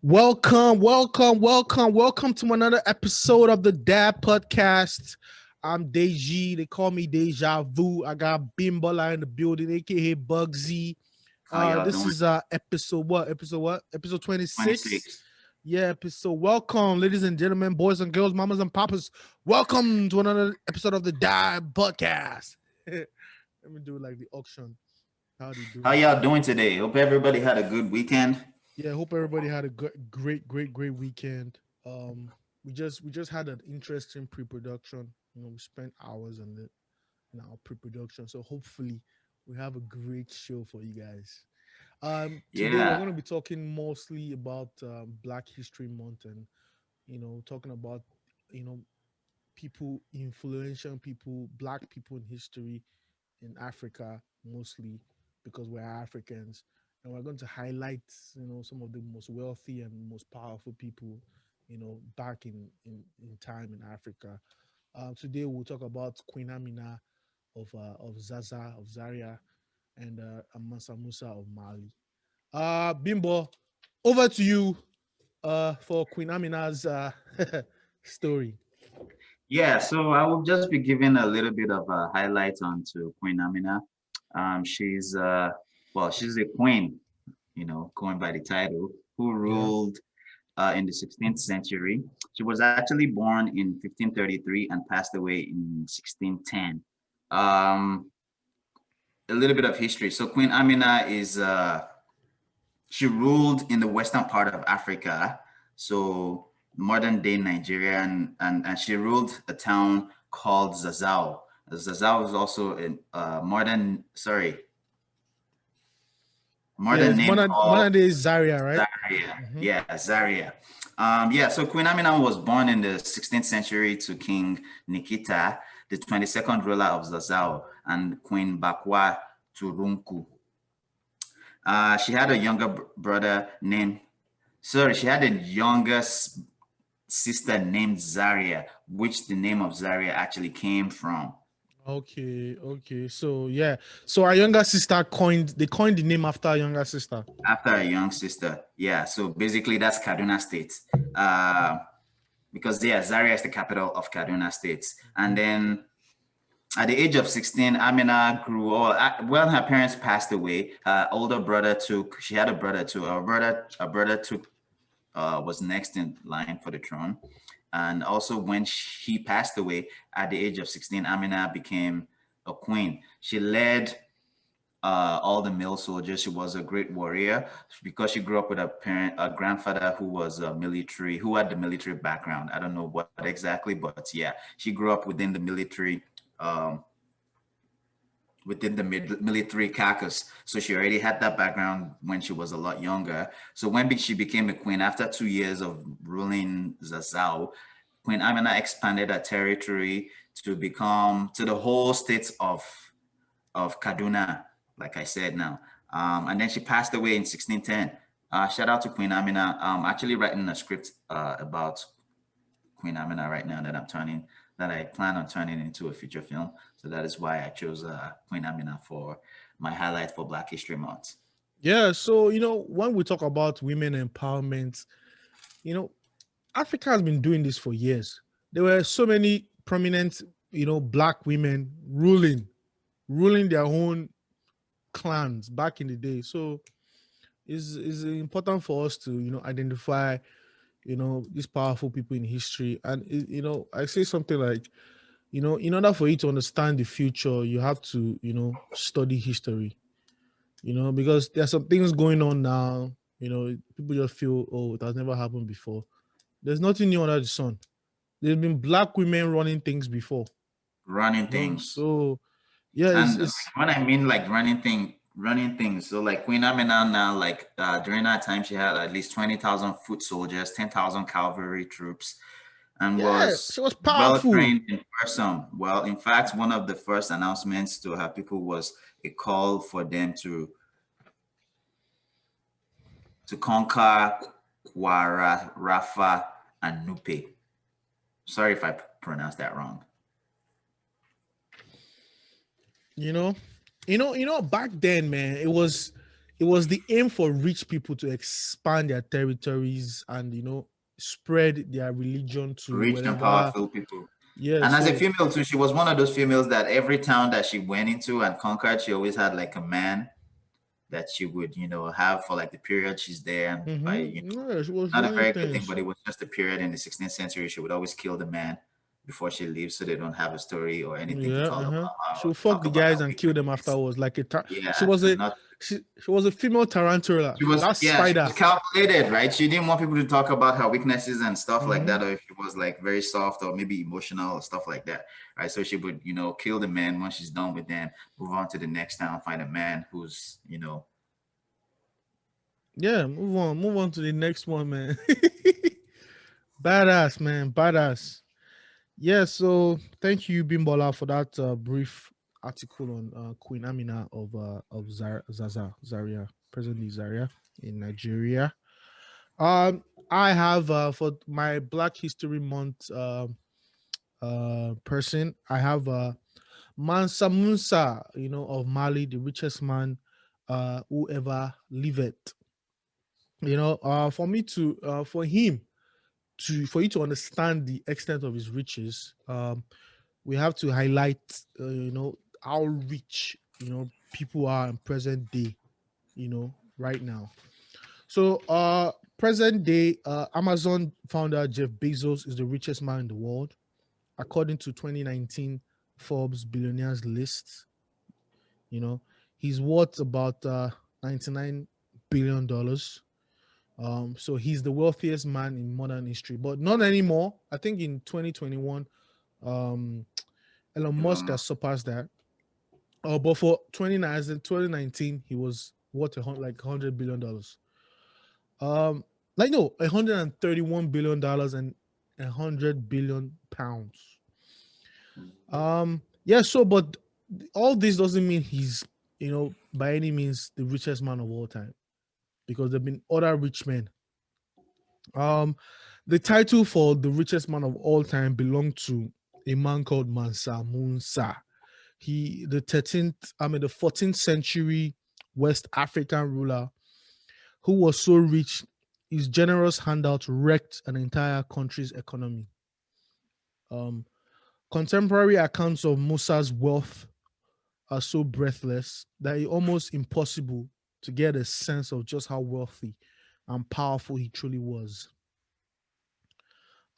Welcome to another episode of the Dad Podcast. I'm Deji. They call me Deja Vu. I got Bimbola in the building, aka Bugsy. How y'all This doing? is episode what? Episode 26. 26. Yeah, episode. Welcome, ladies and gentlemen, boys and girls, mamas and papas. Welcome to another episode of the Dad Podcast. Let me do it like the auction. How do you do? How y'all doing today? Hope everybody had a good weekend. Yeah, hope everybody had a great weekend. We just had an interesting pre-production. We spent hours on it in our pre-production. So hopefully we have a great show for you guys. Today we're Yeah. going to be talking mostly about Black History Month and talking about you know people, influential people, Black people in history in Africa mostly because we're Africans, and we're going to highlight some of the most wealthy and most powerful people back in time in Africa. Today we'll talk about Queen Amina of Zaza of Zaria and Mansa Musa of Mali. Bimbo, over to you for Queen Amina's story. Yeah, so I will just be giving a little bit of a highlight onto Queen Amina. She's she's a queen, going by the title, who Yeah. ruled in the 16th century. She was actually born in 1533 and passed away in 1610. Um, a little bit of history. So Queen Amina is she ruled in the western part of Africa, so modern day Nigeria, and she ruled a town called Zazao. Zazao is also a Yeah, modern it's name called modern day Zaria, right? Zaria. Mm-hmm. Yeah, Zaria. So Queen Amina was born in the 16th century to King Nikita, the 22nd ruler of Zazao, and Queen Bakwa Turunku. She had a younger brother named, she had a younger sister named Zaria, which the name of Zaria actually came from. Okay. So yeah. So our younger sister coined the name after our younger sister. After a young sister. Yeah. So basically that's Kaduna State. Uh, because yeah, Zaria is the capital of Kaduna State. And then at the age of 16, Amina grew old. When her parents passed away, her older brother she had a brother too. Her brother was next in line for the throne. And also when he passed away at the age of 16, Amina became a queen. She led all the male soldiers. She was a great warrior because she grew up with a grandfather who was who had the military background. I don't know what exactly, but yeah, she grew up um, within the military caucus. So she already had that background when she was a lot younger. So when she became a queen, after 2 years of ruling Zazao, Queen Amina expanded her territory to the whole state of Kaduna, like I said now. And then she passed away in 1610. Shout out to Queen Amina. I'm actually writing a script about Queen Amina right now that I plan on turning into a feature film. So that is why I chose Queen Amina for my highlight for Black History Month. Yeah. So when we talk about women empowerment, Africa has been doing this for years. There were so many prominent, Black women ruling their own clans back in the day. So it's important for us to identify these powerful people in history. And I say something like, in order for you to understand the future, you have to study history, because there's some things going on now. People just feel, oh, it has never happened before. There's nothing new under the sun. There's been Black women running things before. Running things. So yeah, And it's when I mean like running things, so like Queen Amina now, like during that time, she had at least 20,000 foot soldiers, 10,000 cavalry troops, and yeah, she was was well powerful. trained in person. Well, in fact, one of the first announcements to her people was a call for them to conquer Kwara, Rafa, and Nupe. Sorry if I pronounced that wrong. You know, back then, man, it was it was the aim for rich people to expand their territories and spread their religion to Rich and wherever. powerful people. Yeah, And as a so female too, she was one of those females that every town that she went into and conquered, she always had like a man that she would, have for like the period she's there. And by, yeah, she was not a running very good thing, things. but it was just a period in the 16th century. She would always kill the man before she leaves, so they don't have a story or anything to Yeah, talk about she or would fuck talk the about guys her and kill them weaknesses. afterwards. Like she Yeah, was so a not she was a female tarantula. she was That yeah she spider. was calculated, right? She didn't want people to talk about her weaknesses and stuff like Mm-hmm. that, or if she was like very soft or maybe emotional or stuff like that, right? So she would kill the man. Once she's done with them, move on to the next town, find a man who's Yeah, move on to the next one, man. Badass, man, badass. Yeah, so thank you, Bimbola, for that brief article on Queen Amina of Zaria, presently Zaria in Nigeria. I have for my Black History Month person, I have Mansa Musa, of Mali, the richest man who ever lived. For me to for you to understand the extent of his riches, we have to highlight, how rich, people are in present day, right now. So, present day, Amazon founder Jeff Bezos is the richest man in the world, according to 2019 Forbes billionaires list. He's worth about $99 billion. So he's the wealthiest man in modern history, but not anymore. I think in 2021, Elon Musk has surpassed that. But for 2019, he was worth like $100 billion. Like no, $131 billion and £100 billion. Yeah. So, but all this doesn't mean he's by any means the richest man of all time, because there've been other rich men. The title for the richest man of all time belonged to a man called Mansa Musa. The 14th century West African ruler who was so rich his generous handout wrecked an entire country's economy. Contemporary accounts of Musa's wealth are so breathless that it's almost impossible to get a sense of just how wealthy and powerful he truly was.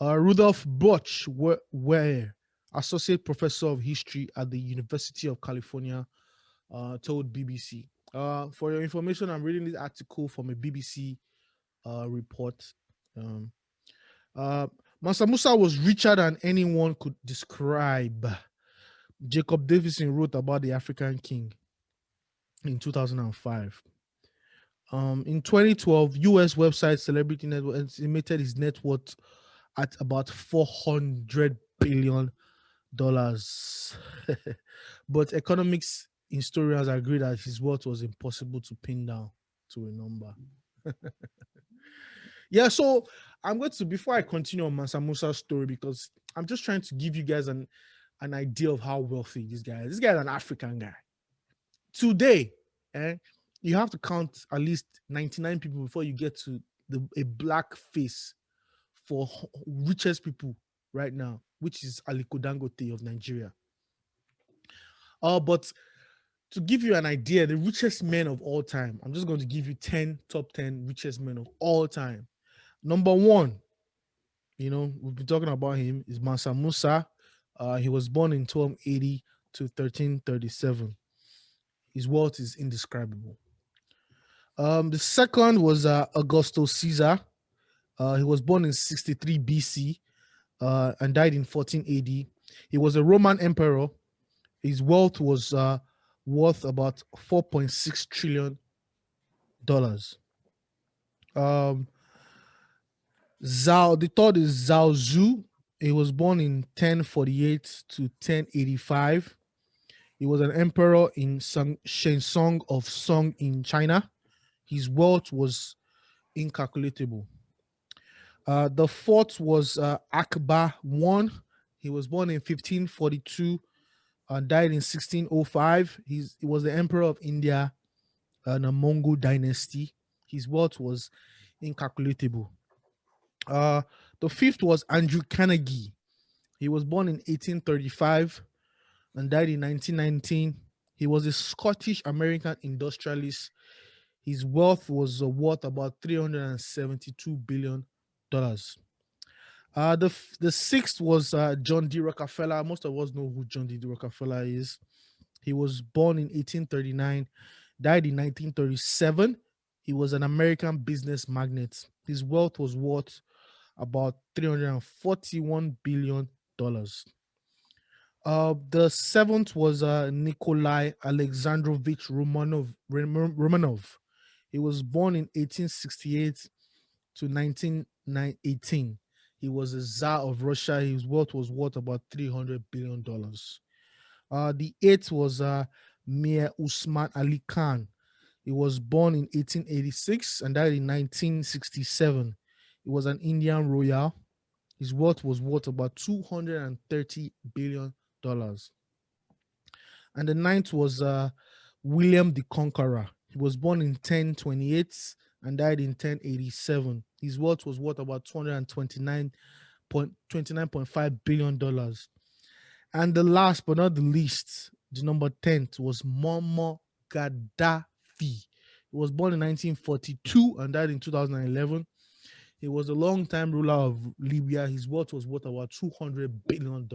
Rudolph Butch Ware, associate professor of history at the University of California, told BBC. For your information, I'm reading this article from a BBC report. Mansa Musa was richer than anyone could describe. Jacob Davison wrote about the African king in 2005. In 2012, US website Celebrity Network estimated his net worth at about $400 billion. But economics historians agree that his wealth was impossible to pin down to a number. Yeah, so I'm going to, before I continue on Mansa Musa's story, because I'm just trying to give you guys an idea of how wealthy this guy is. This guy is an African guy. Today, you have to count at least 99 people before you get to a black face for richest people right now, which is Aliko Dangote of Nigeria. But to give you an idea, the richest men of all time, I'm just going to give you top 10 richest men of all time. Number one, we've been talking about him, is Mansa Musa. He was born in 1280 to 1337. His wealth is indescribable. The second was Augusto Caesar. He was born in 63 BC and died in 14 AD. He was a Roman emperor. His wealth was worth about $4.6 trillion. The third is Zhao Zhu. He was born in 1048 to 1085. He was an emperor in Shenzong of Song in China. His wealth was incalculable. The fourth was Akbar I. He was born in 1542 and died in 1605. He was the emperor of India and a Mongol dynasty. His wealth was incalculable. Uh, the fifth was Andrew Carnegie. He was born in 1835 and died in 1919. He was a Scottish American industrialist. His wealth was worth about $372 billion. The sixth was John D. Rockefeller. Most of us know who John D. Rockefeller is. He was born in 1839, died in 1937. He was an American business magnate. His wealth was worth about $341 billion. The seventh was Nikolai Alexandrovich Romanov. He was born in 1868 to 1918. He was a Tsar of Russia. His wealth was worth about $300 billion. The eighth was Mir Usman Ali Khan. He was born in 1886 and died in 1967. He was an Indian royal. His wealth was worth about $230 billion. And the ninth was William the Conqueror. He was born in 1028 and died in 1087. His wealth was worth about $229.5 billion. And the last but not the least, the number 10th was Muammar Gaddafi. He was born in 1942 and died in 2011. He was a long-time ruler of Libya. His wealth was worth about $200 billion.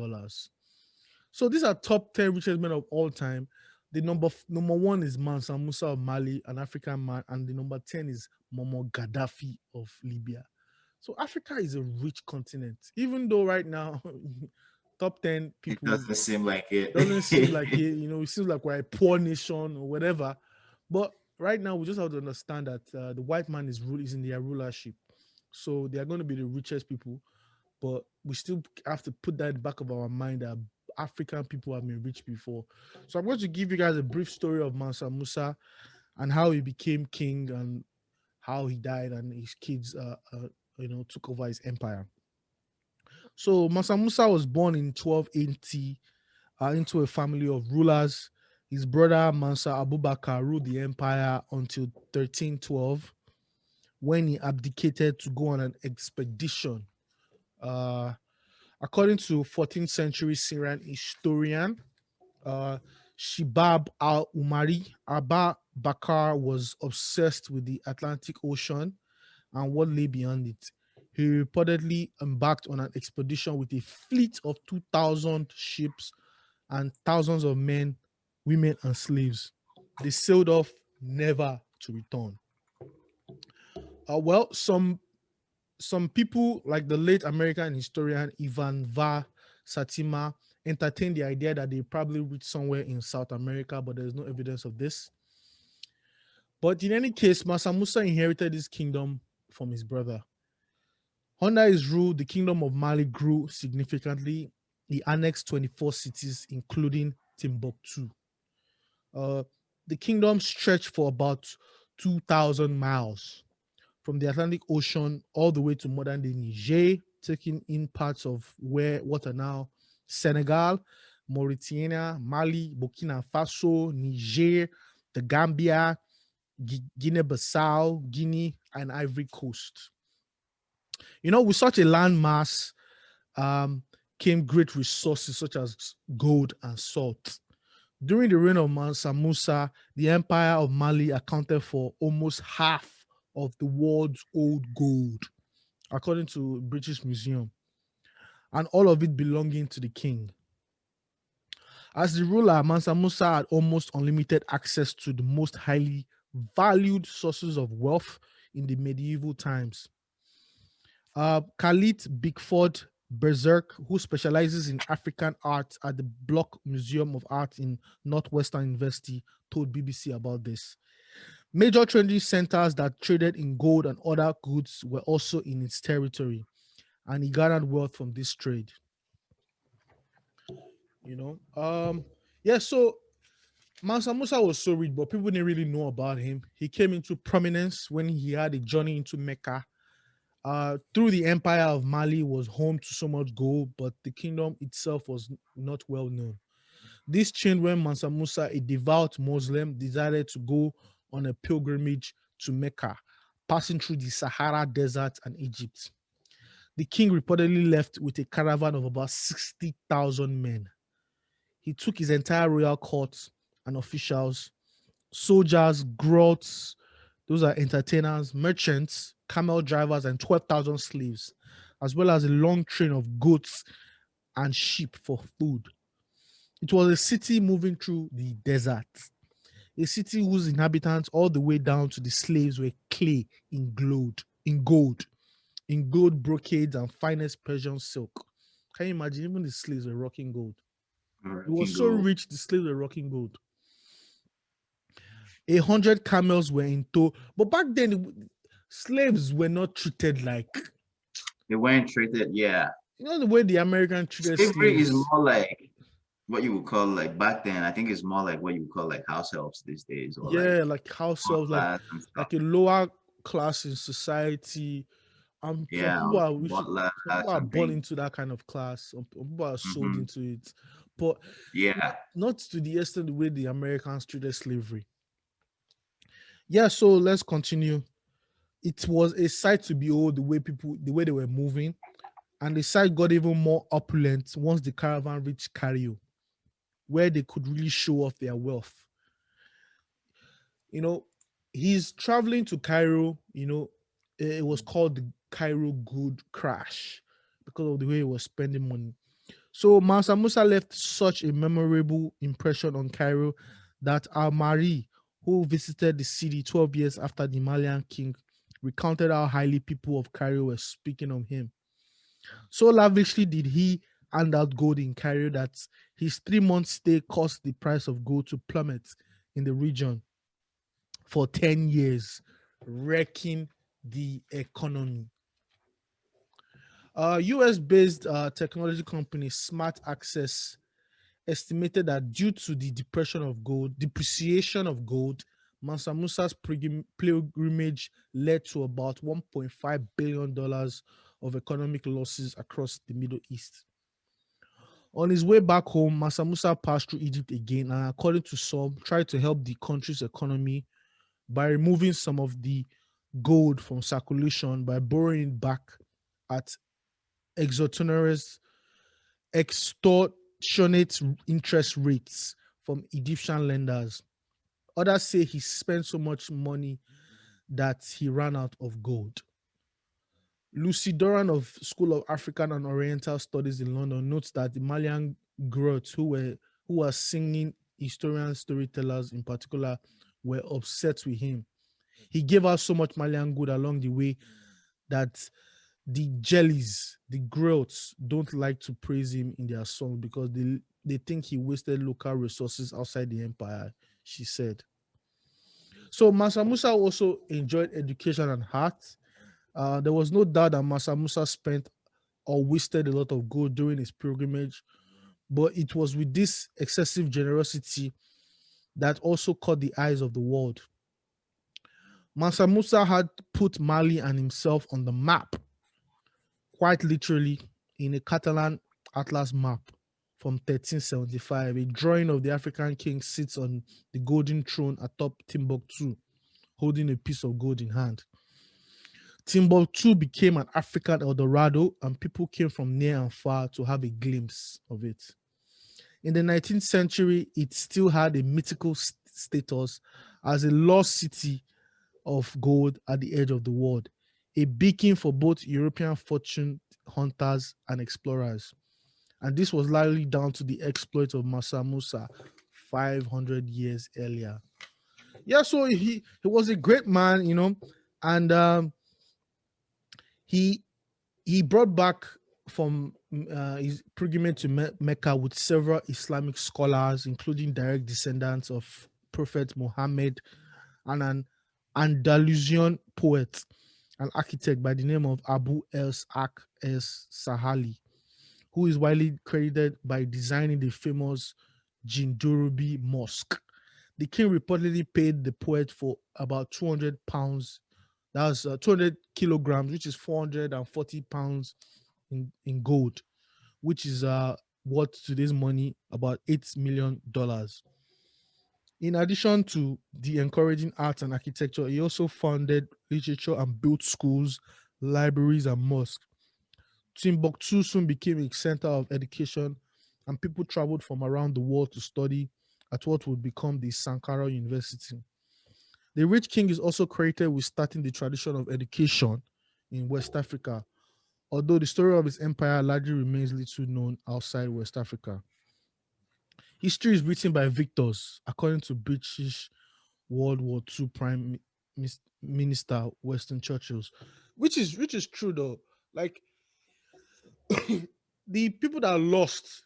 So these are top 10 richest men of all time. The number one is Mansa Musa of Mali, an African man, and the number 10 is Muammar Gaddafi of Libya. So Africa is a rich continent, even though right now top 10 It people doesn't seem like it. doesn't seem like it. It seems like we're a poor nation or whatever. But right now, we just have to understand that the white man is in their rulership, so they are going to be the richest people. But we still have to put that in the back of our mind that African people have been rich before. So I'm going to give you guys a brief story of Mansa Musa and how he became king and how he died and his kids, took over his empire. So Mansa Musa was born in 1280 into a family of rulers. His brother Mansa Abubakar ruled the empire until 1312 when he abdicated to go on an expedition. According to 14th century Syrian historian Shibab al-Umari, Abba Bakar was obsessed with the Atlantic Ocean and what lay beyond it. He reportedly embarked on an expedition with a fleet of 2,000 ships and thousands of men, women, and slaves. They sailed off never to return. Well, some people like the late American historian Ivan Va Satima entertained the idea that they probably reached somewhere in South America, but there's no evidence of this. But in any case, Mansa Musa inherited his kingdom from his brother. Under his rule, the kingdom of Mali grew significantly. He annexed 24 cities, including Timbuktu. The kingdom stretched for about 2,000 miles from the Atlantic Ocean all the way to modern-day Niger, taking in parts of what are now Senegal, Mauritania, Mali, Burkina Faso, Niger, the Gambia, Guinea-Bissau, Guinea, and Ivory Coast. With such a landmass came great resources such as gold and salt. During the reign of Mansa Musa, the Empire of Mali accounted for almost half of the world's old gold, according to British Museum, and all of it belonging to the king. As the ruler, Mansa Musa had almost unlimited access to the most highly valued sources of wealth in the medieval times. Khalid Bickford Berserk, who specializes in African art at the Block Museum of Art in Northwestern University, told BBC about this. Major trading centers that traded in gold and other goods were also in its territory, and he garnered wealth from this trade. So Mansa Musa was so rich, but people didn't really know about him. He came into prominence when he had a journey into Mecca. Through the empire of Mali was home to so much gold, but the kingdom itself was not well known. This changed when Mansa Musa, a devout Muslim, decided to go on a pilgrimage to Mecca, passing through the Sahara Desert and Egypt. The king reportedly left with a caravan of about 60,000 men. He took his entire royal court and officials, soldiers, grots, those are entertainers, merchants, camel drivers, and 12,000 slaves, as well as a long train of goats and sheep for food. It was a city moving through the desert, a city whose inhabitants, all the way down to the slaves, were clay in gold brocades and finest Persian silk. Can you imagine? Even the slaves were rocking gold. It was American so gold. rich, the slaves were rocking gold. 100 camels were in tow. But back then, slaves were not treated like, They weren't treated, yeah. the way the American treated Slavery is slaves. more like what you would call like back then. I think it's more like what you would call like house helps these days, or like Yeah, like house helps, butlers and stuff. like a lower class in society. Some Yeah, people are butlers some people are and born things. into that kind of class. Some people are sold Hmm. into it, but Yeah. not to the extent the way the Americans treated slavery. Yeah, so let's continue. It was a sight to behold the way they were moving, and the sight got even more opulent once the caravan reached Cairo, where they could really show off their wealth. You know, he's traveling to Cairo. It was called the Cairo Good Crash because of the way he was spending money. So Mansa Musa left such a memorable impression on Cairo that Al-Mari, who visited the city 12 years after the Malian king, recounted how highly people of Cairo were speaking of him. So lavishly did he hand out gold in Cairo that his 3 month stay caused the price of gold to plummet in the region for 10 years, wrecking the economy. US based technology company Smart Access estimated that due to the depreciation of gold, Mansa Musa's pilgrimage led to about $1.5 billion of economic losses across the Middle East. On his way back home, Mansa Musa passed through Egypt again and, according to some, tried to help the country's economy by removing some of the gold from circulation by borrowing it back at extortionate extortionate interest rates from Egyptian lenders. Others say he spent so much money that he ran out of gold. Lucy Doran of School of African and Oriental Studies in London notes that the Malian Grots, who were singing historian storytellers in particular, were upset with him. He gave us so much Malian gold along the way that the jellies, the groats, don't like to praise him in their song because they think he wasted local resources outside the empire, she said. So Mansa Musa also enjoyed education and art. There was no doubt that Mansa Musa spent or wasted a lot of gold during his pilgrimage, but it was with this excessive generosity that also caught the eyes of the world. Mansa Musa had put Mali and himself on the map, quite literally, in a Catalan atlas map from 1375. A drawing of the African king sits on the golden throne atop Timbuktu, holding a piece of gold in hand. Timbuktu became an African El Dorado, and people came from near and far to have a glimpse of it. In the 19th century, it still had a mythical status as a lost city of gold at the edge of the world, a beacon for both European fortune hunters and explorers. And this was largely down to the exploit of Mansa Musa 500 years earlier. Yeah, so he was a great man, and he he brought back from his pilgrimage to Mecca with several Islamic scholars, including direct descendants of Prophet Muhammad, and an Andalusian poet and architect by the name of Abu el-Ak es-Sahali, who is widely credited by designing the famous Jindurubi Mosque. The king reportedly paid the poet for about 200 pounds. That was 200 kilograms, which is 440 pounds in gold, which is what today's money about $8 million. In addition to the encouraging arts and architecture, he also founded literature and built schools, libraries, and mosques. Timbuktu soon became a center of education, and people traveled from around the world to study at what would become the Sankara University. The rich king is also credited with starting the tradition of education in West Africa, although the story of his empire largely remains little known outside West Africa. History is written by victors, according to British World War II Prime Minister Winston Churchill, which is true though. Like the people that lost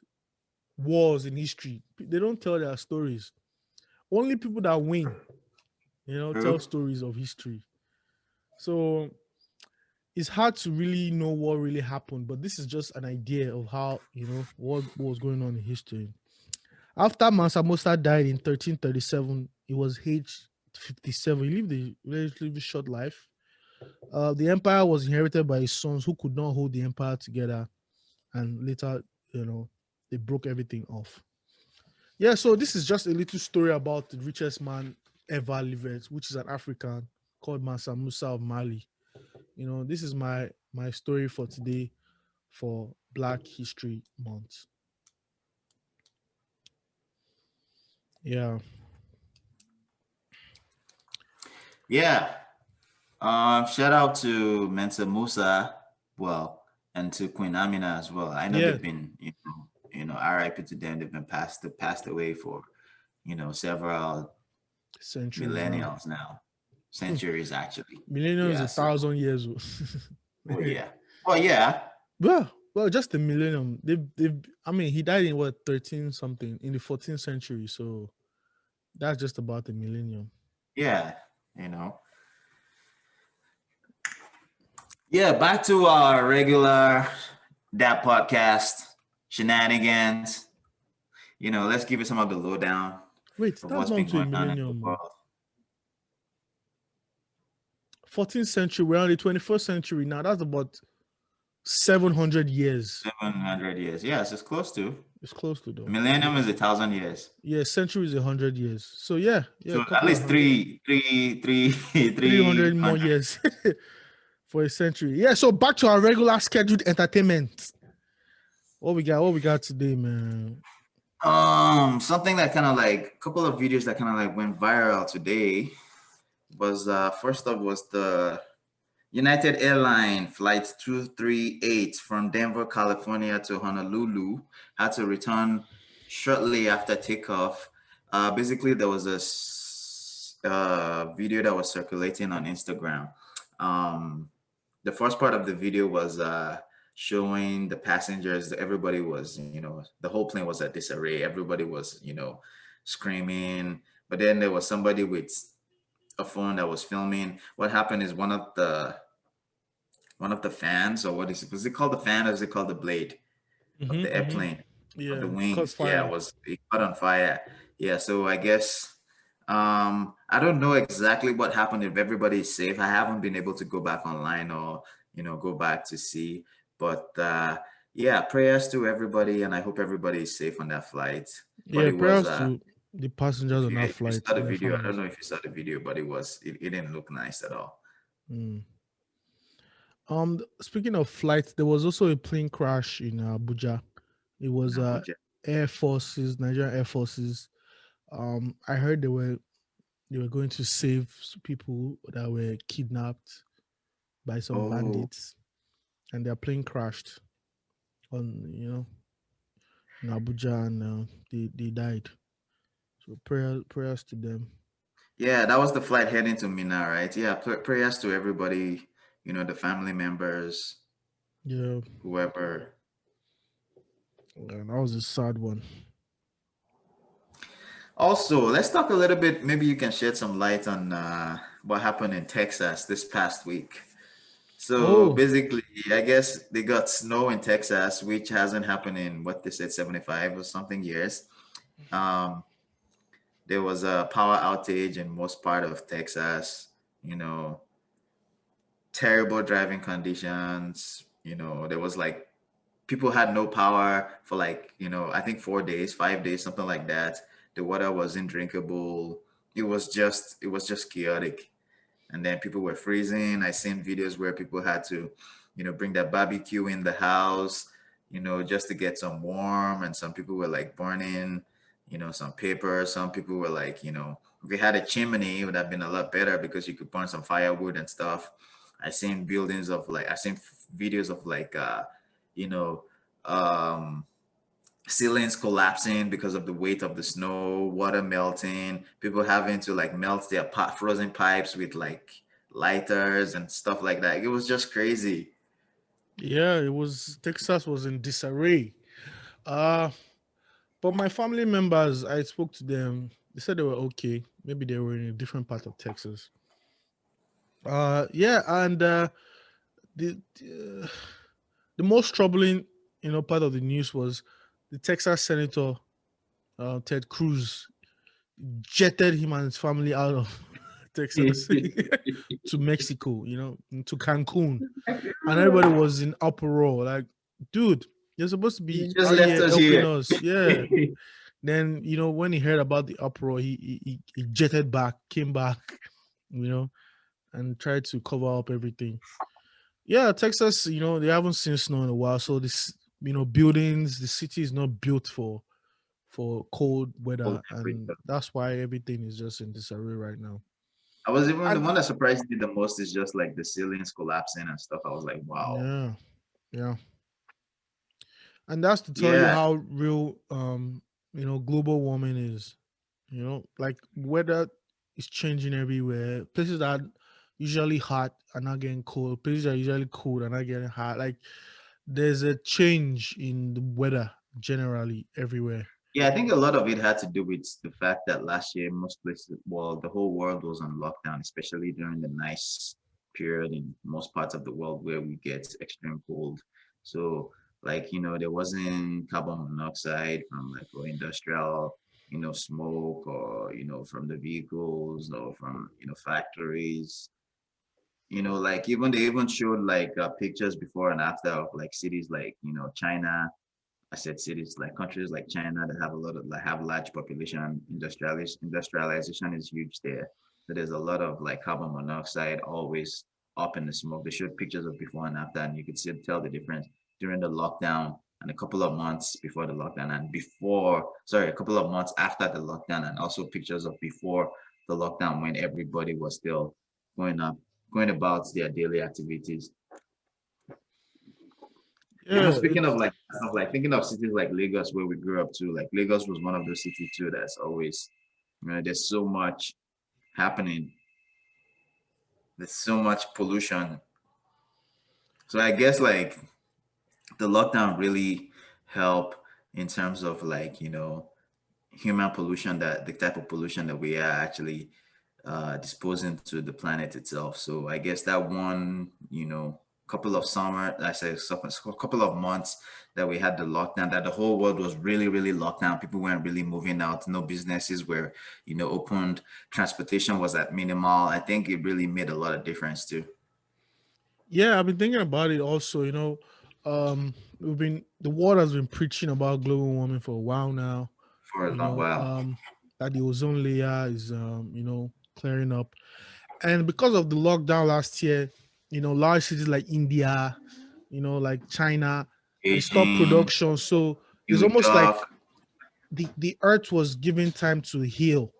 wars in history, they don't tell their stories. Only people that win, tell True. stories of history. So it's hard to really know what really happened, but this is just an idea of how what was going on in history. After Mansa Musa died in 1337, he was aged 57. He lived a relatively short life. The empire was inherited by his sons who could not hold the empire together, and later, they broke everything off. Yeah, so this is just a little story about the richest man ever lived, which is an African called Mansa Musa of Mali. This is my story for today for Black History Month. Yeah. Yeah. Shout out to Mansa Musa, well, and to Queen Amina as well. I know Yeah. they've been, RIP to them. They've been passed away for, several Centuries now. millennials now, centuries actually. Millennium is Yeah. a So, 1,000 years old. oh yeah, oh yeah, well, just the millennium. I mean, he died in what 13 something in the 14th century, so that's just about the millennium. yeah. You know. Yeah, back to our regular that podcast shenanigans. Let's give you some of the lowdown Wait, of that's what's not been to a going on in the millennium. world. 14th century, we're on the 21st century now. That's about 700 years. 700 years. Yes, it's close to. It's close to though. Millennium is 1,000 years. Yeah, century is 100 years. So yeah, a So at couple of least hundred, three, 300 more 300. years for a century. Yeah, so back to our regular scheduled entertainment. What we got today, man? Something that kind of like a couple of videos that kind of like went viral today was first up was the United Airline flight 238 from Denver, California to Honolulu had to return shortly after takeoff. Basically, there was a video that was circulating on Instagram. The first part of the video was showing the passengers. Everybody was, the whole plane was at disarray. Everybody was, screaming. But then there was somebody with a phone that was filming. What happened is one of the fans, or what is it? Was it called the fan, or is it called the blade of the airplane, of the wings? Yeah, it caught on fire. Yeah, so I guess I don't know exactly what happened, if everybody is safe. I haven't been able to go back online or go back to see. But yeah, prayers to everybody, and I hope everybody is safe on that flight. But Yeah, it was prayers to the passengers on that if you flight. saw the video, I don't know if you saw the video, but it didn't look nice at all. Speaking of flights, there was also a plane crash in Abuja. It was Air Forces, Nigerian Air Forces. I heard they were going to save people that were kidnapped by some bandits, and their plane crashed on in Abuja, and they died. So prayers to them. Yeah, that was the flight heading to Mina, right? Yeah, prayers to everybody, the family members, Yeah, whoever. and that was a sad one. Also, let's talk a little bit. Maybe you can shed some light on what happened in Texas this past week. So basically, I guess they got snow in Texas, which hasn't happened in what they said 75 or something years. There was a power outage in most part of Texas. Terrible driving conditions. There was like people had no power for like I think 4 days, 5 days, something like that. The water wasn't drinkable. It was just chaotic. And then people were freezing. I seen videos where people had to, bring their barbecue in the house, just to get some warm. And some people were like burning, some paper. Some people were like, if we had a chimney, it would have been a lot better because you could burn some firewood and stuff. I seen videos of like, you know, um, ceilings collapsing because of the weight of the snow, water melting, people having to like melt their frozen pipes with like lighters and stuff like that. It was just crazy. Yeah, it was Texas was in disarray. Uh but my family members, I spoke to them. They said they were okay. Maybe they were in a different part of Texas. Yeah, and the the most troubling, part of the news was the Texas senator Ted Cruz jetted him and his family out of Texas to Mexico, to Cancun, and everybody was in uproar. Like, dude, you're supposed to You be just out left here us helping here. us. Yeah. Then when he heard about the uproar, he jetted back, came back, you know, and tried to cover up everything. Yeah, Texas, they haven't seen snow in a while, so this, buildings, the city is not built for cold Cold weather, and temperature. that's why everything is just in disarray right now. I was even the And one that surprised me the most is just like the ceilings collapsing and stuff. I was like, wow. yeah, yeah, and that's to tell you Yeah, how real, global warming is. Like weather is changing everywhere. Places that are usually hot are not getting cold. Places that are usually cold are not getting hot. Like there's a change in the weather generally everywhere. Yeah, I think a lot of it had to do with the fact that last year most places, well, the whole world was on lockdown, especially during the nice period in most parts of the world where we get extreme cold. So, like, there wasn't carbon monoxide from like or industrial, smoke or, from the vehicles or from, factories. Like even they even showed like pictures before and after of like cities like, China. I said cities like countries like China that have a lot of like have large population. Industrialization is huge there. So there's a lot of like carbon monoxide always up in the smoke. They showed pictures of before and after, and you could see tell the difference during the lockdown and a couple of months before the lockdown and a couple of months after the lockdown, and also pictures of before the lockdown when everybody was still going up, going about their daily activities. Even Yeah, speaking of it's like stuff, like thinking of cities like Lagos where we grew up too, like Lagos was one of those cities too that's always, there's so much happening, there's so much pollution. So I guess like the lockdown really helped in terms of like, human pollution, that the type of pollution that we are actually disposing to the planet itself. So I guess that one, couple of summer, I say a couple of months that we had the lockdown, that the whole world was really, really locked down. People weren't really moving out. No businesses were, opened. Transportation was at minimal. I think it really made a lot of difference too. yeah. I've been thinking about it also. The world has been preaching about global warming for a while now. For a You long know, while. um, that the ozone layer is clearing up, and because of the lockdown last year, large cities like India, like China, they stopped Beijing, production. So there's New almost like York. the earth was given time to heal.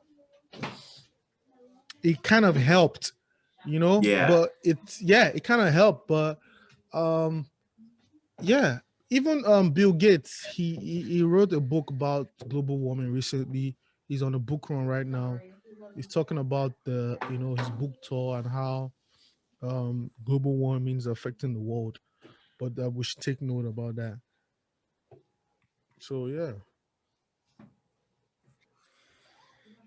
It kind of helped, Yeah. but it kind of helped, but um yeah, even Bill Gates, he wrote a book about global warming recently. He's on a book run right now. He's talking about the his book tour and how global warming is affecting the world, but we should take note about that. So yeah.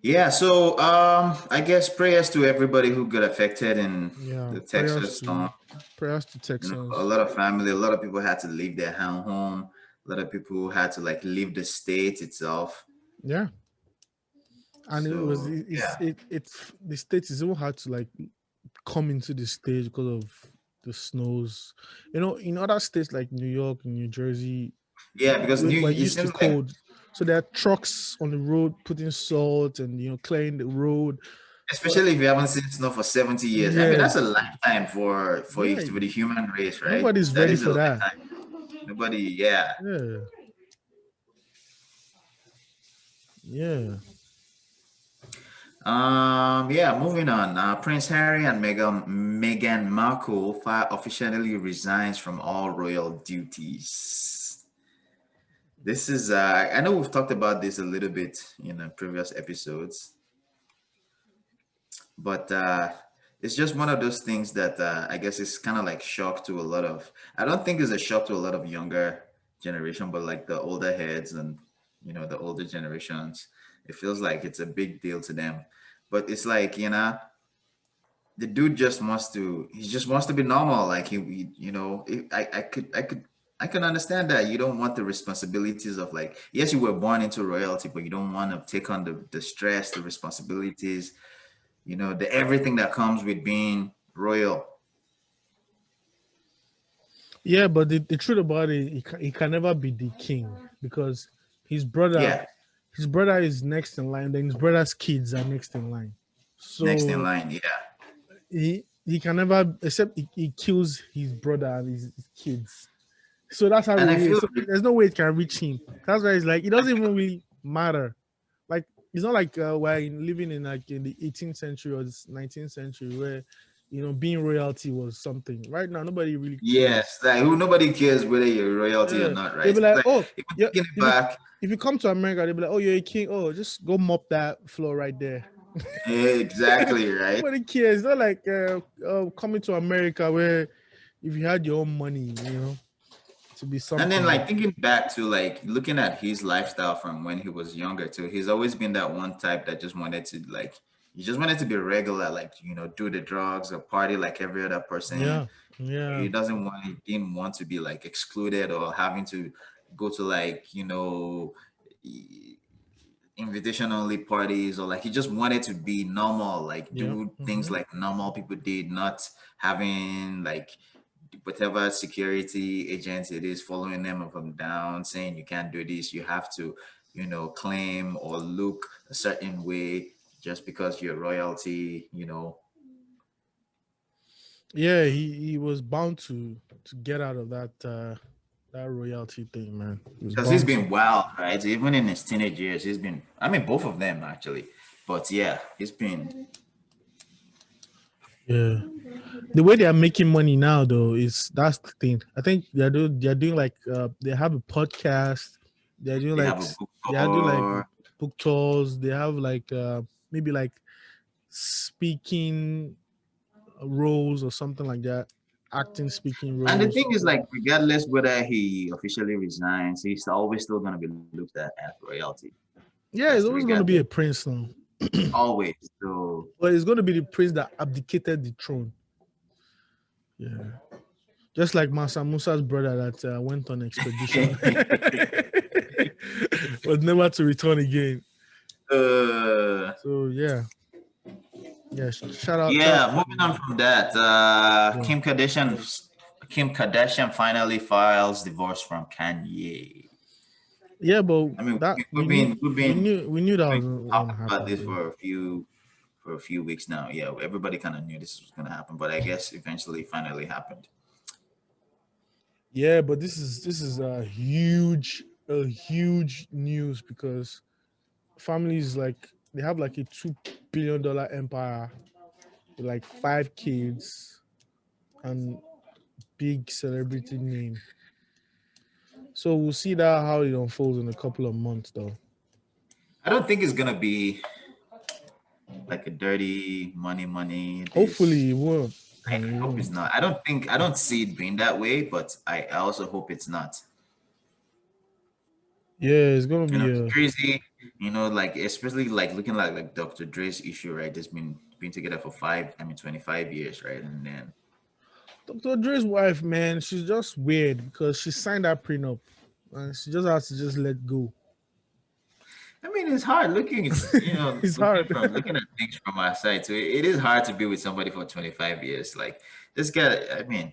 Yeah, so I guess prayers to everybody who got affected in Yeah, the Texas storm. prayers to A Texans. lot of family, a lot of people had to leave their home. A lot of people had to like leave the state itself. Yeah, and it was So yeah, it's the state is even hard to like come into the stage because of the snows. In other states like New York and New Jersey, yeah, because we're it used to seems like cold. So there are trucks on the road putting salt and clearing the road. But Especially if you haven't seen snow for 70 years. I mean, that's a yes, lifetime yeah, for the human race, right? nobody's That ready is a for that. lifetime. Nobody, yeah. Yeah, yeah. Yeah, moving on. Prince Harry and Meghan Markle officially resigns from all royal duties. This is I know we've talked about this a little bit in previous episodes, but it's just one of those things that I guess it's kind of like shock to a lot of. I don't think it's a shock to a lot of younger generation, but like the older heads and the older generations, it feels like it's a big deal to them. But it's like the dude just wants to. He just wants to be normal. Like I can understand that you don't want the responsibilities of like, yes, you were born into royalty, but you don't want to take on the stress, the responsibilities, the everything that comes with being royal. Yeah, but the truth about it, he can never be the king because his brother, Yeah, his brother is next in line. Then his brother's kids are next in line. next in So line. Yeah, he can never, except he kills his brother and his kids. So that's how and it I feel is. So there's no way it can reach him. That's why it's like it doesn't even really matter. Like it's not like living in like in the 18th century or the 19th century where being royalty was something. Right now, nobody really yes, cares. like who nobody cares whether you're royalty or Yeah, not, right? they'll be It's like, like oh, even yeah. taking it back. If you come to America, they'll be like, oh, you're a king. Oh, just go mop that floor right there. Exactly, right. Nobody cares. It's not like coming to America where if you had your own money, to be And then something. like thinking back to like looking at his lifestyle from when he was younger too, he's always been that one type that just wanted to like he just wanted to be regular, like do the drugs or party like every other person. Yeah, yeah, He didn't want to be like excluded or having to go to like, invitation only parties, or like he just wanted to be normal, like yeah. do things Hmm. like normal people did, not having like whatever security agents it is following them up and down saying you can't do this, you have to claim or look a certain way just because you're royalty. Yeah, he was bound to get out of that royalty thing, man. He was Because he's bound to. been wild, right? Even in his teenage years he's been, I mean, both of them actually, but yeah, he's been. Yeah, the way they are making money now, though, is that's the thing. I think they're doing like they have a podcast. They're doing They like have a book they are doing like tour. book tours. They have like maybe like speaking roles or something like that, acting speaking And the roles. thing is, like, regardless whether he officially resigns, he's always still going to be looked at as royalty. Yeah, That's it's the always going to regardless. be a prince now, Always. So, but it's going to be the prince that abdicated the throne. Yeah, just like Mansa Musa's brother that went on expedition, was never to return again. uh, So yeah, yeah. Shout out, shout yeah, out. moving on from that, Yeah, Kim Kardashian finally files divorce from Kanye. yeah, but I mean, that we knew, we knew that we've was been going to talking about happen, this though. for a few weeks now. Yeah, everybody kind of knew this was going to happen, but I guess eventually finally happened. Yeah, but this is a huge news because families like they have like a $2 billion empire with like 5 kids and big celebrity name. So we'll see that how it unfolds in a couple of months, though. I don't think it's going to be like a dirty money this. Hopefully, it won't. I It hope it's won't. not. I don't see it being that way, but I also hope it's not. Yeah, it's gonna be It's a. crazy, like especially like looking like Dr. Dre's issue, right? There's been together for 25 years, right? And then Dr. Dre's wife, man, she's just weird because she signed that prenup and she just has to just let go. I mean it's hard looking, it's It's hard. looking at things from our side. So it is hard to be with somebody for 25 years. Like this guy, I mean,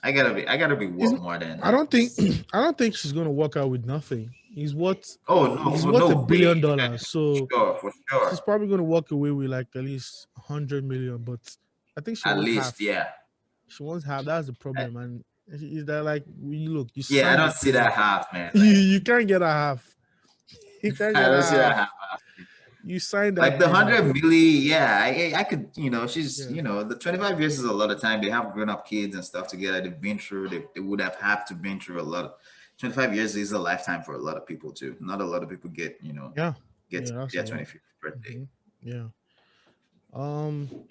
I gotta be It's, worth more than I that. don't think I don't think she's gonna work out with nothing. He's what? Oh no, He's for worth no $1 way. billion. So For sure. she's probably going to walk away with like at least 100 million. But I think she At wants least, half. yeah. She wants half. That's the problem. And is that like you look? You Yeah, I signed the don't see that deal. half, man. You can't get a half. You can't I get a don't see that half. half. You signed Like that the deal. 100 milli, yeah, I could, she's, Yeah. the 25 years is a lot of time. They have grown up kids and stuff together. They've been through, they would have had to been through a lot of, 25 years is a lifetime for a lot of people too. Not a lot of people get, Yeah. get Yeah, to that's a their lot. 25th birthday. Yeah.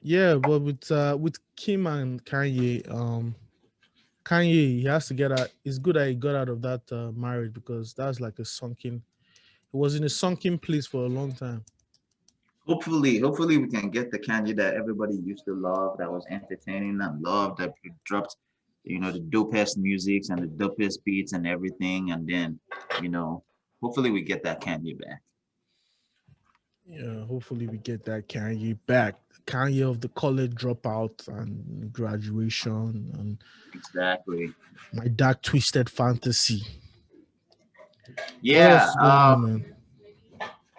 Yeah, but with Kim and Kanye, Kanye, he has to get out. It's good that he got out of that marriage because that's like a sunken. It was in a sunken place for a long time. Hopefully we can get the Kanye that everybody used to love, that was entertaining and loved, that dropped, the dopest musics and the dopest beats and everything. And then, hopefully we get that Kanye back. Yeah, hopefully we get that Kanye back. Kanye of the college dropout and graduation and Exactly. my dark twisted fantasy. What else Yeah. is going on, man?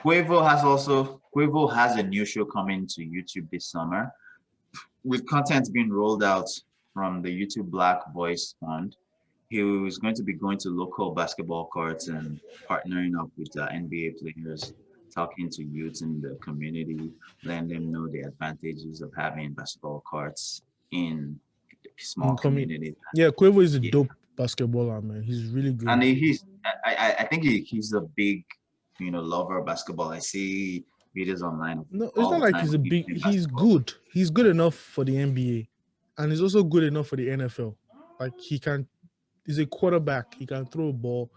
Quavo has a new show coming to YouTube this summer with content being rolled out from the YouTube Black Voice Fund. He was going to be going to local basketball courts and partnering up with NBA players, talking to youths in the community, letting them know the advantages of having basketball courts in small communities. Yeah, Quavo is a Yeah. dope basketballer, man. He's really good. And I think he's a big, lover of basketball. I see videos online. No, it's not like he's a big. He's good. He's good enough for the NBA, and he's also good enough for the NFL. Like he's a quarterback. He can throw a ball,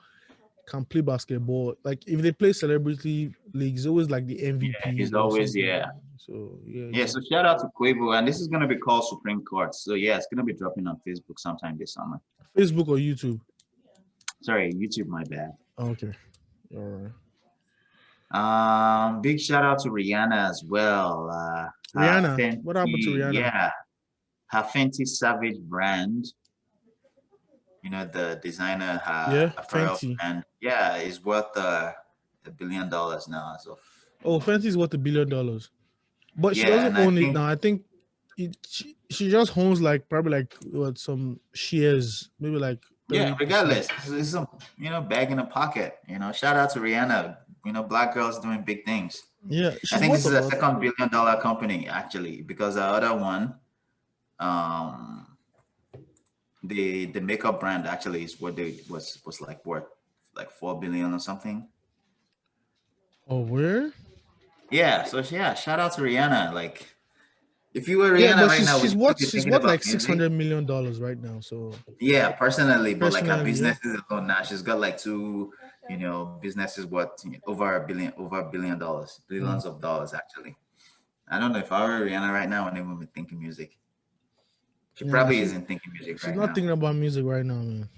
can play basketball. Like if they play celebrity leagues, always like the MVP. Yeah, he's always So yeah. Yeah, so shout out to Quavo, and this is gonna be called Supreme Court. So yeah, it's gonna be dropping on Facebook sometime this summer. Facebook or YouTube? Sorry, YouTube, my bad. Okay. All right. Big shout out to Rihanna as well. Rihanna. What happened to Rihanna? Yeah, her Fenty Savage brand. The designer, apparel brand. Yeah, is worth $1 billion now. As of Fenty is worth $1 billion, but she doesn't own it now. I think she just owns probably some shares, maybe like 30%. Yeah. Regardless, it's some bag in the pocket. Shout out to Rihanna. Black girls doing big things. Yeah, I think this is a $2 billion company actually, because the other one, the makeup brand actually is what they was like worth like 4 billion or something. Oh, where? Yeah. So yeah, shout out to Rihanna. Like, if you were Rihanna right now, she's worth like $600 million right now. So yeah, personally, but like her businesses alone now, she's got like two, businesses worth over $1 billion, billions of dollars actually. I don't know if I were Rihanna right now, and they would be thinking music. She probably isn't thinking music right now. She's not thinking about music right now, man.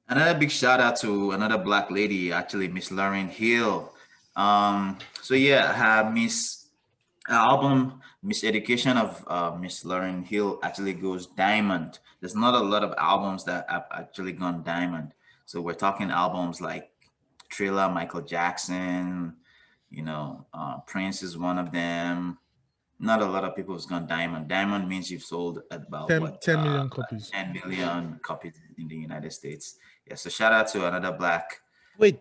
Another big shout out to another Black lady, actually, Miss Lauryn Hill. So yeah, her album Miss Education of Miss Lauryn Hill actually goes diamond. There's not a lot of albums that have actually gone diamond. So we're talking albums like Thriller, Michael Jackson, Prince is one of them. Not a lot of people have gone diamond. Diamond means you've sold about 10 million copies. 10 million copies in the United States. Yeah, so shout out to another Black. Wait,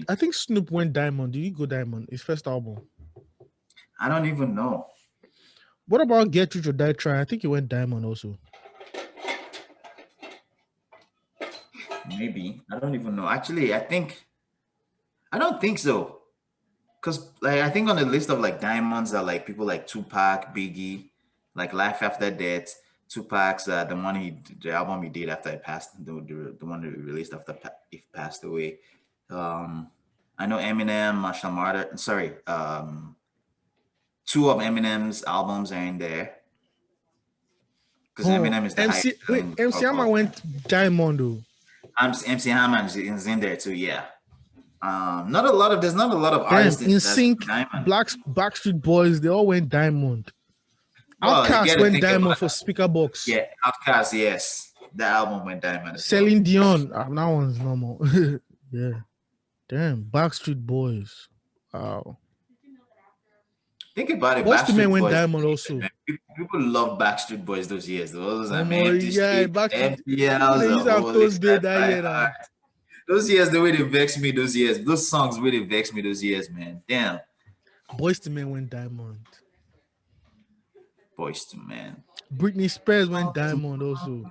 I think Snoop went diamond. Did he go diamond? His first album. I don't even know. What about Get Rich or Die Trying? I think he went diamond also. Maybe. I don't even know. Actually, I don't think so. Because I think on the list of diamonds are people like Tupac, Biggie, like Life After Death. Tupac's the album he did after he passed, the one that he released after he passed away. I know Eminem, Marshall Mathers. Sorry, two of Eminem's albums are in there. Because Eminem is the highest. Wait, MC Hammer went diamond though. MC Hammer is in there too. Yeah. There's not a lot of artists in sync. Backstreet Boys, they all went diamond. Outkast went diamond for Speaker Box. Yeah, Outkast, yes. That album went diamond as well. Celine Dion. That one's normal. Yeah. Damn. Backstreet Boys. Wow. Think about it, Boyz II Men Backstreet went Boys. diamond also. People love Backstreet Boys those years. Those Oh like my, Empty yeah, Street, Backstreet. FPLs, They the used to have whole Toast Day Set that by year now. Heart. Those years, the way they vex me those years. Those songs really vex me those years, man. Damn. Boyz II Men went diamond. Boys to Man. Britney Spears went diamond also.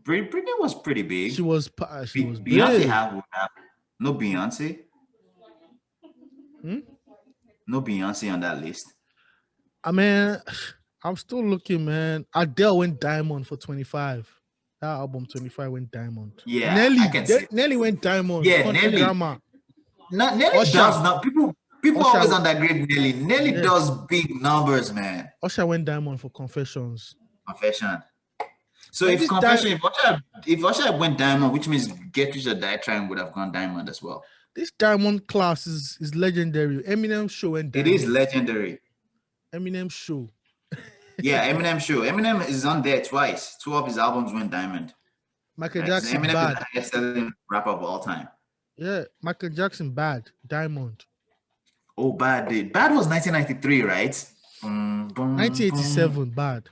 Britney was pretty big. She was Beyonce big. have no Beyonce. Hmm? No Beyonce on that list. I mean, I'm still looking, man. Adele went diamond for 25. That album 25 went diamond. Yeah, Nelly, I can see. Nelly went diamond. Yeah, Country Nelly. Grammar. Nelly Usher. does not. People Usher. always undergrade Nelly. Nelly Yeah. does big numbers, man. Usher went diamond for Confessions. Confession. So But if this Confession, if Usher went diamond, which means Get Rich or Die Trying would have gone diamond as well. This diamond class is legendary. Eminem show went It diamond. is legendary. Eminem show. Yeah, Eminem show. Eminem is on there twice. 2 of his albums went diamond. Michael Right? Jackson Eminem bad. is the highest selling rapper of all time. Yeah, Michael Jackson bad. Diamond. Oh, Bad did. Bad was 1993, right? 1987 bad.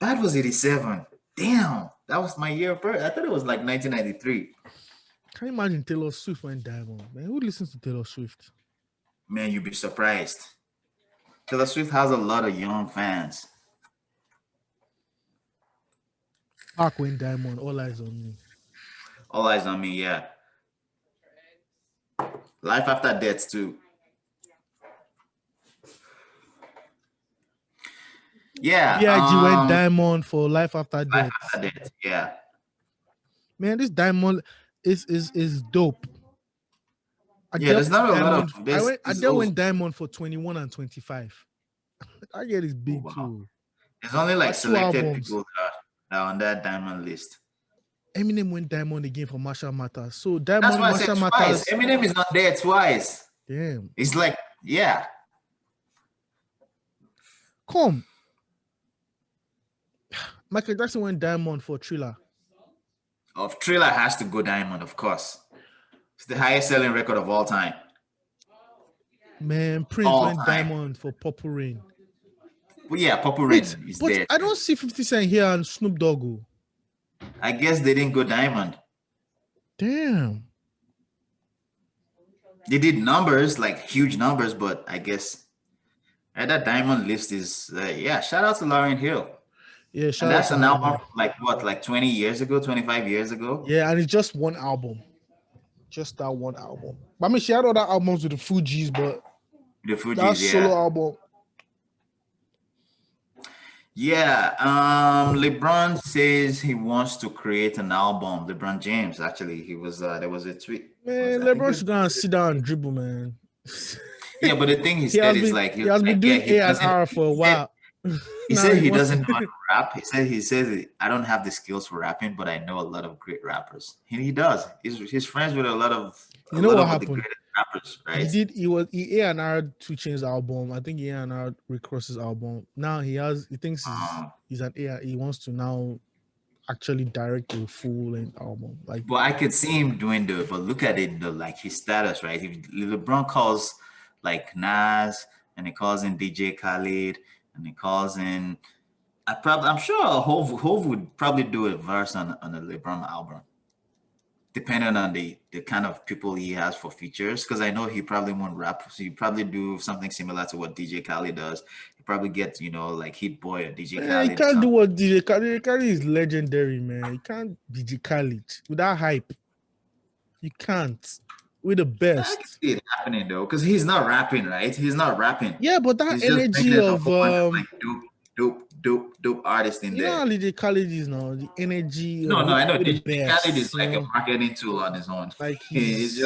Bad was 87. Damn, that was my year of birth. I thought it was like 1993. Can you imagine Taylor Swift went diamond? Man, who listens to Taylor Swift? Man, you'd be surprised. Taylor Swift has a lot of young fans. Park went diamond. All Eyes on Me. All Eyes on Me, yeah. Life After Death too. Yeah. B.I.G. went diamond for Life After Death. Life After Death, yeah. Man, this diamond is dope. Yeah, there's not a lot of this. Adele went diamond for 21 and 25. I get is big too. There's only like That's 2 selected albums. people that are on that diamond list. Eminem went diamond again for Marshall Mathers. So That's diamond why I said Marshall twice. Mathers. Eminem is not there twice. Damn. It's like, yeah. Come. Michael Jackson went diamond for Thriller. Of Thriller has to go diamond, of course. It's the highest selling record of all time. Man, Prince All went time. diamond for Purple Rain. Well, yeah, Purple Rain is But there. I don't see 50 Cent here and Snoop Dogg. Oh. I guess they didn't go diamond. Damn. They did numbers, like huge numbers, but I guess that diamond list is, yeah, shout out to Lauryn Hill. Yeah, And shout that's out an to album Lauryn. like what, like 20 years ago, 25 years ago? Yeah, and it's just one album. Just that one album. I mean, she had other albums with the Fugees, but The Fugees, that yeah. solo album. Yeah, LeBron says he wants to create an album. LeBron James, actually, he was there was a tweet. Man, LeBron should go and sit down and dribble, man. Yeah, but the thing he said is like he has been doing A&R for a while. He Now said he wants doesn't know how to rap. He says I don't have the skills for rapping, but I know a lot of great rappers. He does. He's friends with a lot of You know what the happened? greatest rappers, right? He A&R 2 Chainz album. I think he A&R Rick Ross's album. Now he thinks he's an A&R. He wants to now actually direct a full-length album. Like, But I could see him doing but look at it though, like his status, right? If LeBron calls like Nas and he calls in DJ Khaled and he calls in, I'm sure Hov would probably do a verse on a LeBron album, depending on the kind of people he has for features. Because I know he probably won't rap, so you probably do something similar to what DJ Khaled does. He probably gets, like Hit Boy or DJ Khaled. he can't do what DJ Khaled. DJ Khaled is legendary, man. You can't DJ Khaled without hype. You can't. We're the best. I can see it happening though, because he's not rapping, right? He's not rapping. Yeah, but that He's just energy bringing of like dope artist in you there. know how DJ Khaled is now, the energy. No, I know. the DJ best, Khaled is like you a know? marketing tool on his own. Like he's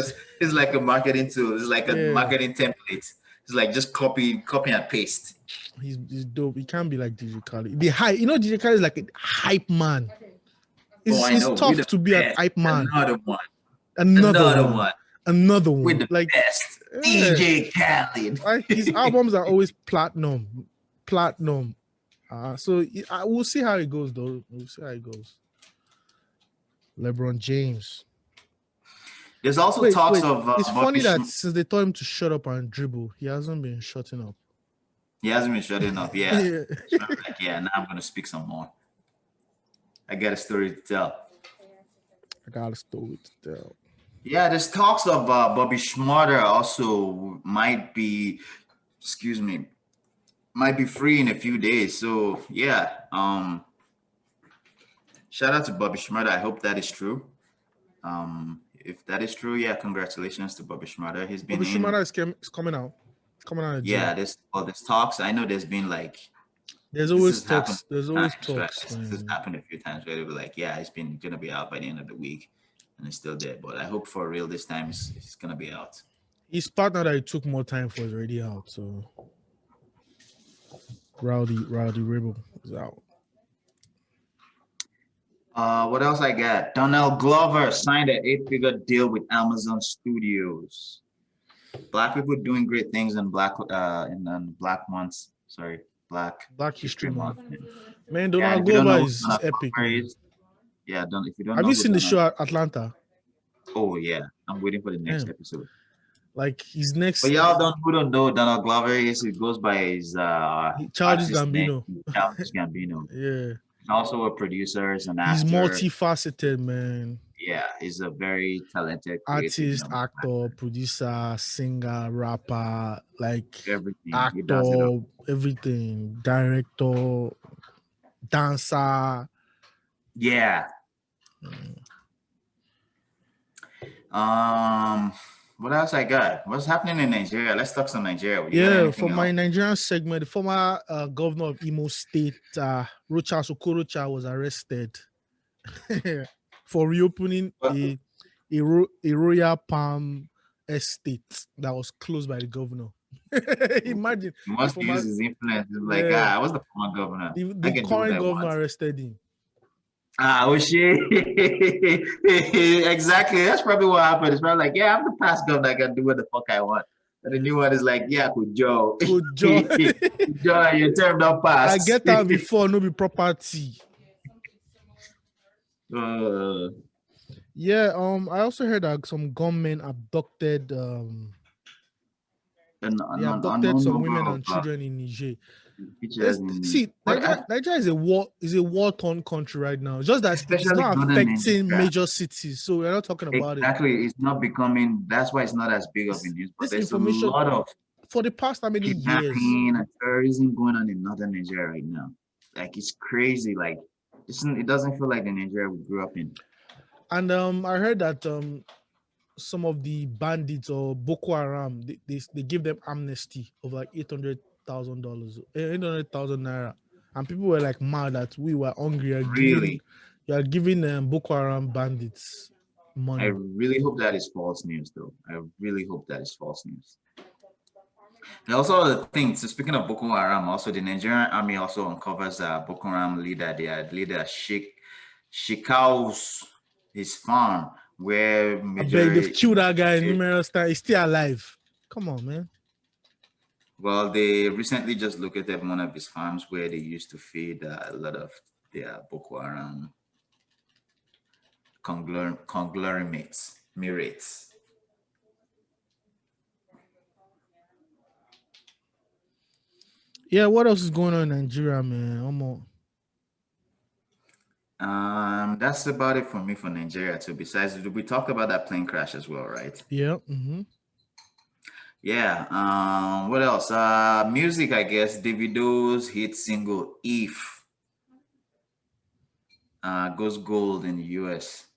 like a marketing tool. It's like a marketing template. It's like just copy and paste. He's dope. He can't be like DJ Khaled. The hype, DJ Khaled is like a hype man. It's tough to be a hype man. Another one. With the like best DJ Khaled. Like his albums are always platinum. We'll see how it goes, though. We'll see how it goes. Lebron James. There's also Wait. talks of It's Bobby funny that Schmurder. since they told him to shut up and dribble, he hasn't been shutting up. He hasn't been shutting up. Yeah. Yeah. Like, yeah, now I'm going to speak some more. I got a story to tell. I got a story to tell. Yeah, there's talks of Bobby Schmurder also might be, might be free in a few days. So yeah, shout out to Bobby Schmurder. I hope that is true. If that is true, yeah, congratulations to Bobby Schmurder. He's been Bobby in. Shimada is coming out. It's coming out of jail. Yeah, there's talks. I know there's been like There's this always has happened talks. There's a few always times, right? talks. This has happened a few times where they were like, yeah, it's been gonna be out by the end of the week, and it's still there. But I hope for real this time it's gonna be out. His partner that it took more time for is already out. So Rowdy Rebel is out. What else I got? Donald Glover signed an 8-figure deal with Amazon Studios. Black people doing great things in Black Black months. Sorry, Black History Month. Month. Man, Yeah, Donald if you don't know Glover who is Donald epic. Glover Man. is, yeah, if you don't Have know you who seen the Donald- show at Atlanta? Oh yeah, I'm waiting for the next episode. Like his next. But y'all who don't know Donald Glover is, it goes by his Childish artist Gambino. name, Childish Gambino. Yeah. He's also a producer, he's an actor. He's multifaceted, man. Yeah, he's a very talented artist, actor, producer, singer, rapper, like everything. actor, everything, director, dancer. Yeah. What else I got? What's happening in Nigeria? Let's talk some Nigeria. Yeah, for my Nigerian segment, the former governor of Imo State, Okoroocha, was arrested for reopening a royal palm estate that was closed by the governor. Imagine. He must use his influence. It's like, what's the former governor? The current governor arrested him. Oh shit. Exactly. That's probably what happened. It's probably like, yeah, I'm the past governor, I can do what the fuck I want. And the new one is like, yeah, good job. Good job. Good job, your term don't pass. I get that before, no be property. Yeah, I also heard that some gunmen abducted some women and children in Niger. See, Nigeria is a war-torn country right now. Just that it's not affecting major cities, so we're not talking about it. Exactly, it's not becoming. That's why it's not as big of a news. But there's a lot of for the past how many years and terrorism going on in northern Nigeria right now. Like it's crazy. Like it doesn't feel like the Nigeria we grew up in. And I heard that some of the bandits or Boko Haram they give them amnesty of like $800,000, 800,000 naira, and people were like mad that we were hungry. You are giving Boko Haram bandits money. I really hope that is false news, though. I really hope that is false news. And also the thing. So speaking of Boko Haram, also the Nigerian army also uncovers Boko Haram leader. Their leader Shikao's his farm where they've killed that guy numerous times. He's still alive. Come on, man. Well, they recently just located one of his farms where they used to feed a lot of their Boko Haram conglomerates. Yeah, what else is going on in Nigeria, man? That's about it for me for Nigeria too. Besides, we talked about that plane crash as well, right? Yeah. Yeah. What else? Music, I guess. Davido's hit single "If" goes gold in the US,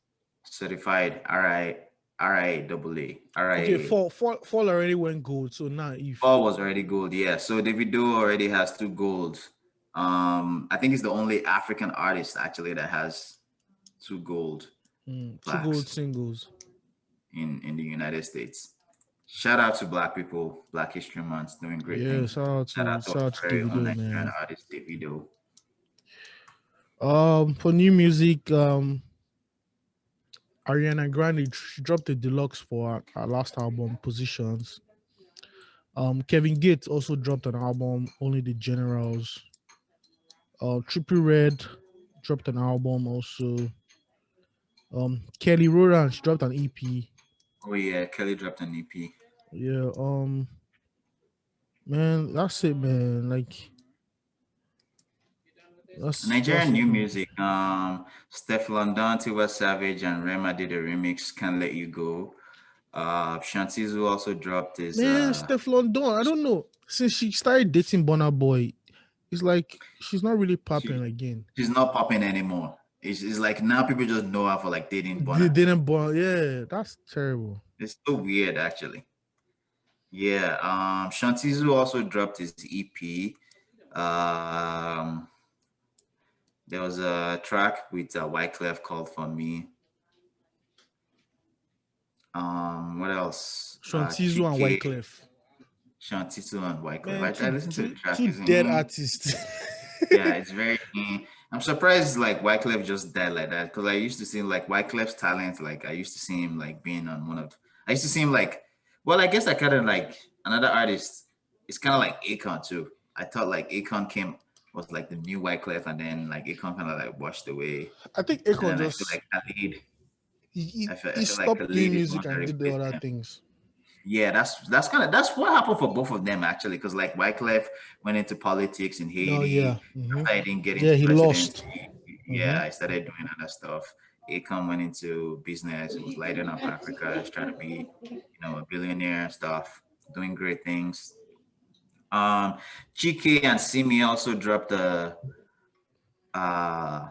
certified RIAA. Okay, fall already went gold, so now "If" fall was already gold. Yeah, so Davido already has 2 golds. I think he's the only African artist actually that has 2 gold. 2 gold singles in the United States. Shout out to Black people, Black History Month, doing great things. Shout out to Davido, man. Artist Davido. For new music, Ariana Grande, she dropped a deluxe for her last album, Positions. Kevin Gates also dropped an album, Only the Generals. Trippie Red dropped an album also. Kelly Rowland dropped an EP. Oh yeah, Kelly dropped an EP. Yeah, man, that's it, man. Like that's Nigerian it, new man. music. Steph London, Tiwa Savage, and Rema did a remix. Can't Let You Go. Shantizu also dropped his. Man, Stefflon Don, I don't know. Since she started dating Burna Boy, it's like she's not really popping She, again. she's not popping anymore. It's like now people just know her for like dating They Bonner. didn't born, yeah, that's terrible. It's so weird actually. Yeah. Shantizu also dropped his EP. Um, there was a track with Wyclef called For Me. What else? Shantizu and Chike, Wyclef. Shantizu, and Wyclef. Man, I two listened to the two track. two It's, dead artists. yeah, it's very. I'm surprised like Wyclef just died like that because I used to see like Wyclef's talent. Like I used to see him like being on one of. I used to see him like. Well, I guess I kind of like another artist. It's kind of like Akon too. I thought like Akon came was like the new Wyclef, and then like Akon kind of like washed away, I think and Akon then I feel just like Khalid. he, I he feel like stopped doing Khalid is the music one that and did the replaced other him. things. Yeah, that's what happened for both of them actually, because like Wyclef went into politics in Oh yeah. Haiti. After I didn't get Yeah, into he lost. presidency, yeah, I started doing other stuff. Akon went into business. He was lighting up Africa. He's trying to be, a billionaire and stuff, doing great things. Um, Chike and Simi also dropped a uh,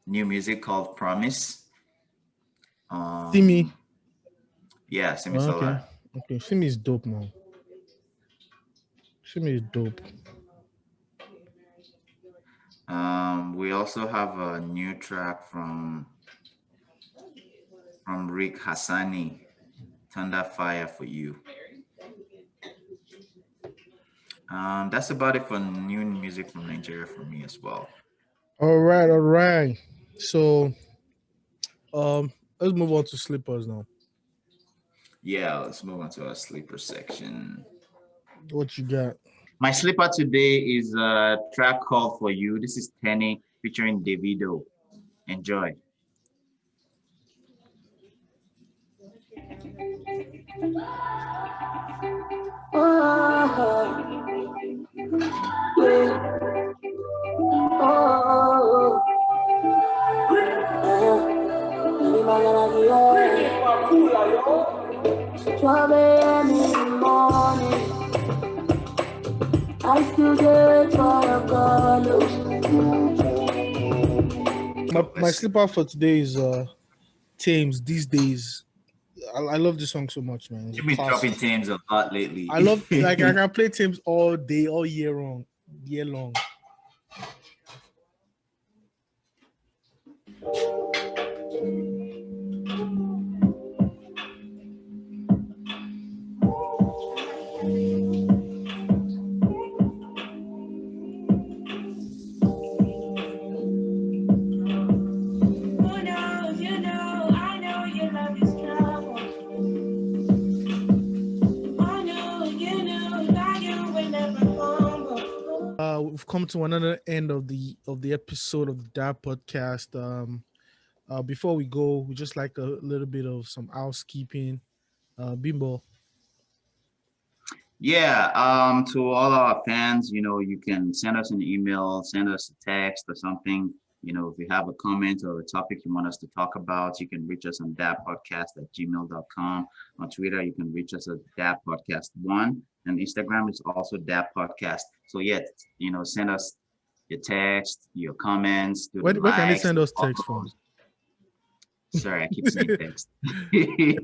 new music called Promise. Simi. Um, yeah, Simi Oh, okay. Solar. Okay. Simi is dope, man. Simi is dope. We also have a new track from Rick Hassani, Thunder Fire for You. That's about it for new music from Nigeria for me as well. All right, all right. So let's move on to slippers now. Yeah, let's move on to our sleeper section. What you got? My sleeper today is a track called For You. This is Teni featuring Davido. Enjoy. I still get for your God my bless you. slipper for today is Tems these days. I love this song so much, man. It's a You've been classic. dropping teams a lot lately. I love like I can play Tems all day, all year long. We've come to another end of the episode of the Dad Podcast. Before we go, we just like a little bit of some housekeeping. Bimbo. Yeah, to all our fans, you can send us an email, send us a text or something. If you have a comment or a topic you want us to talk about, you can reach us on dappodcast@gmail.com. On Twitter, you can reach us at dappodcast1. And Instagram is also dappodcast. So yeah, send us your text, your comments, do the Where can they likes, send the us text from? follows. Sorry, I keep saying text.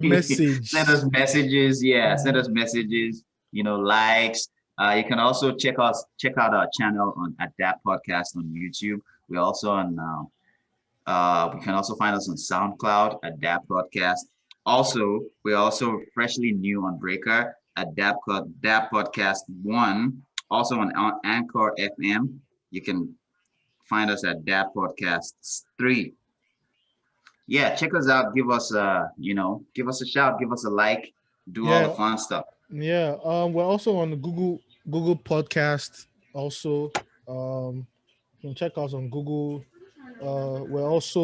Message. Send us messages. Yeah, send us messages. Likes. You can also check out our channel on Adapt Podcast on YouTube. We're also on. We can also find us on SoundCloud, Adapt Podcast. Also, we're also freshly new on Breaker, Adapt Podcast One. Also on Anchor FM. You can find us at Adapt Podcasts 3. Yeah, check us out. Give us give us a shout, give us a like, do all the Yeah, fun stuff. yeah. We're also on the Google Podcast. Also, You can check us on Google. We're also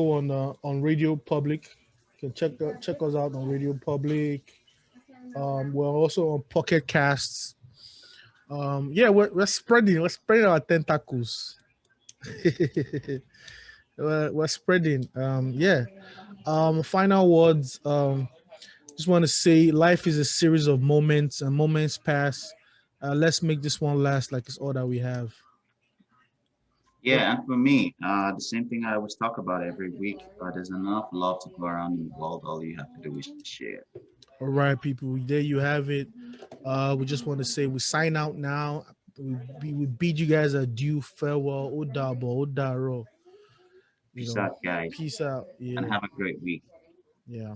on Radio Public. You can check us out on Radio Public. We're also on Pocket Casts. Yeah, we're spreading our tentacles. We're spreading. Yeah. Final words. Just want to say life is a series of moments and moments pass. Let's make this one last like it's all that we have. What? Yeah, and for me, the same thing I always talk about every week. There's enough love to go around in the world. All you have to do is share. All right, people. There you have it. We just want to say we sign out now. We bid you guys adieu, farewell, odabo, odaro. Peace out, guys, Peace out. and Yeah, have a great week. yeah.